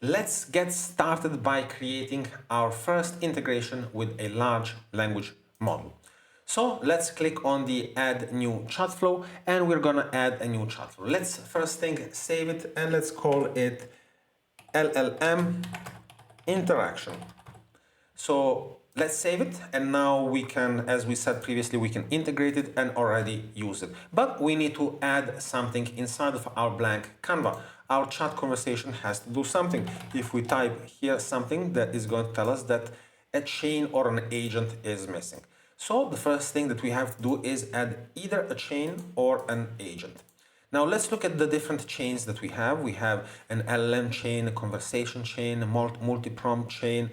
Let's get started by creating our first integration with a large language model. So let's click on the add new chat flow and we're gonna add a new chat flow. Let's first thing save it and let's call it LLM interaction. So let's save it, and now we can, as we said previously, we can integrate it and already use it. But we need to add something inside of our blank Canva. Our chat conversation has to do something. If we type here something, that is going to tell us that a chain or an agent is missing. So the first thing that we have to do is add either a chain or an agent. Now let's look at the different chains that we have. We have an LLM chain, a conversation chain, a multi-prompt chain,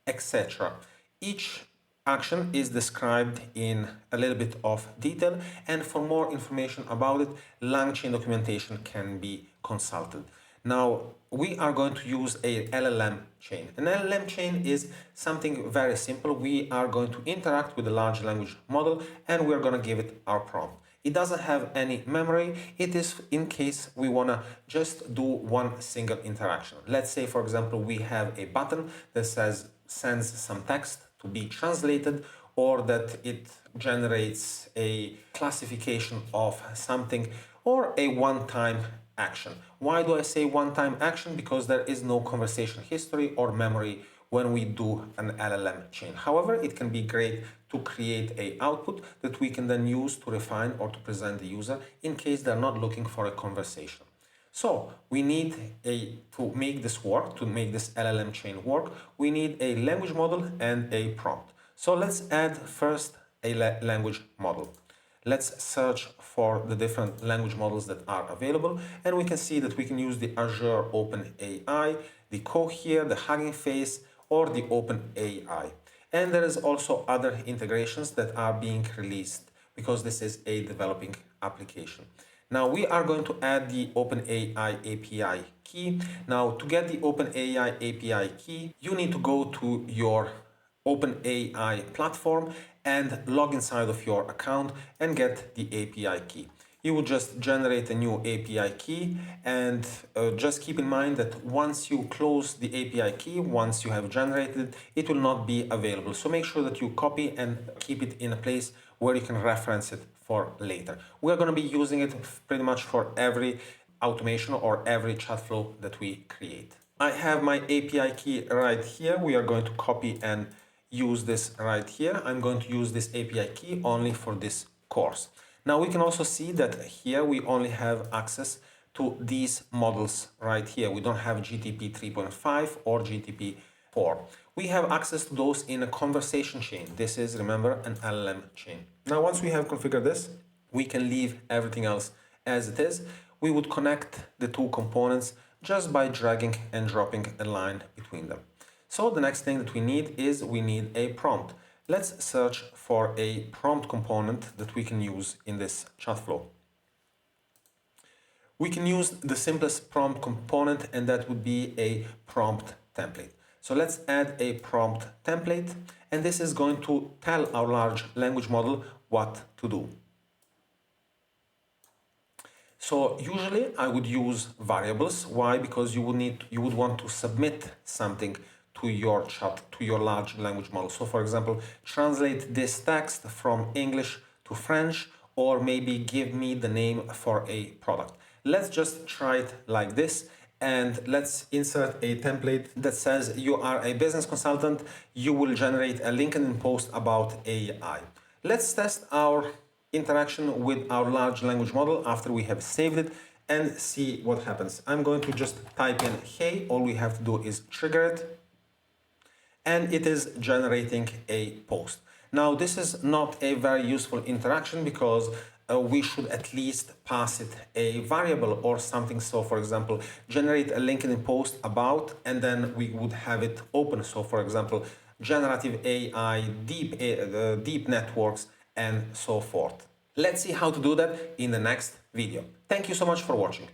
etc. Each action is described in a little bit of detail, and for more information about it, LangChain documentation can be consulted. Now, we are going to use a LLM chain. An LLM chain is something very simple. We are going to interact with a large language model and we're going to give it our prompt. It doesn't have any memory. It is in case we want to just do one single interaction. Let's say, for example, we have a button that says sends some text to be translated, or that it generates a classification of something, or a one-time action. Why do I say one-time action? Because there is no conversation history or memory when we do an LLM chain. However, it can be great to create an output that we can then use to refine or to present the user in case they're not looking for a conversation. So we need to make this work, to make this LLM chain work, we need a language model and a prompt. So let's add first a language model. Let's search for the different language models that are available, and we can see that we can use the Azure OpenAI, the Cohere, the Hugging Face, or the OpenAI. And there is also other integrations that are being released because this is a developing application. Now we are going to add the OpenAI API key. Now to get the OpenAI API key, you need to go to your OpenAI platform and log inside of your account and get the API key. You will just generate a new API key, and just keep in mind that once you close the API key, once you have generated it, will not be available. So make sure that you copy and keep it in a place where you can reference it for later. We're going to be using it pretty much for every automation or every chat flow that we create. I have my API key right here. We are going to copy and use this right here. I'm going to use this API key only for this course. Now we can also see that here we only have access to these models right here. We don't have GTP 3.5 or GTP 4. We have access to those in a conversation chain. This is, remember, an LLM chain. Now once we have configured this, we can leave everything else as it is. We would connect the two components just by dragging and dropping a line between them. So the next thing that we need is we need a prompt. Let's search for a prompt component that we can use in this chat flow. We can use the simplest prompt component, and that would be a prompt template. So let's add a prompt template, and this is going to tell our large language model what to do. So usually I would use variables. Why? Because you would want to submit something to your chat, to your large language model. So for example, translate this text from English to French, or maybe give me the name for a product. Let's just try it like this, and let's insert a template that says you are a business consultant, you will generate a LinkedIn post about AI. Let's test our interaction with our large language model after we have saved it and see what happens. I'm going to just type in hey, all we have to do is trigger it, and it is generating a post. Now this is not a very useful interaction because we should at least pass it a variable or something. So for example, generate a LinkedIn post about, and then we would have it open. So for example, generative AI, deep networks, and so forth. Let's see how to do that in the next video. Thank you so much for watching.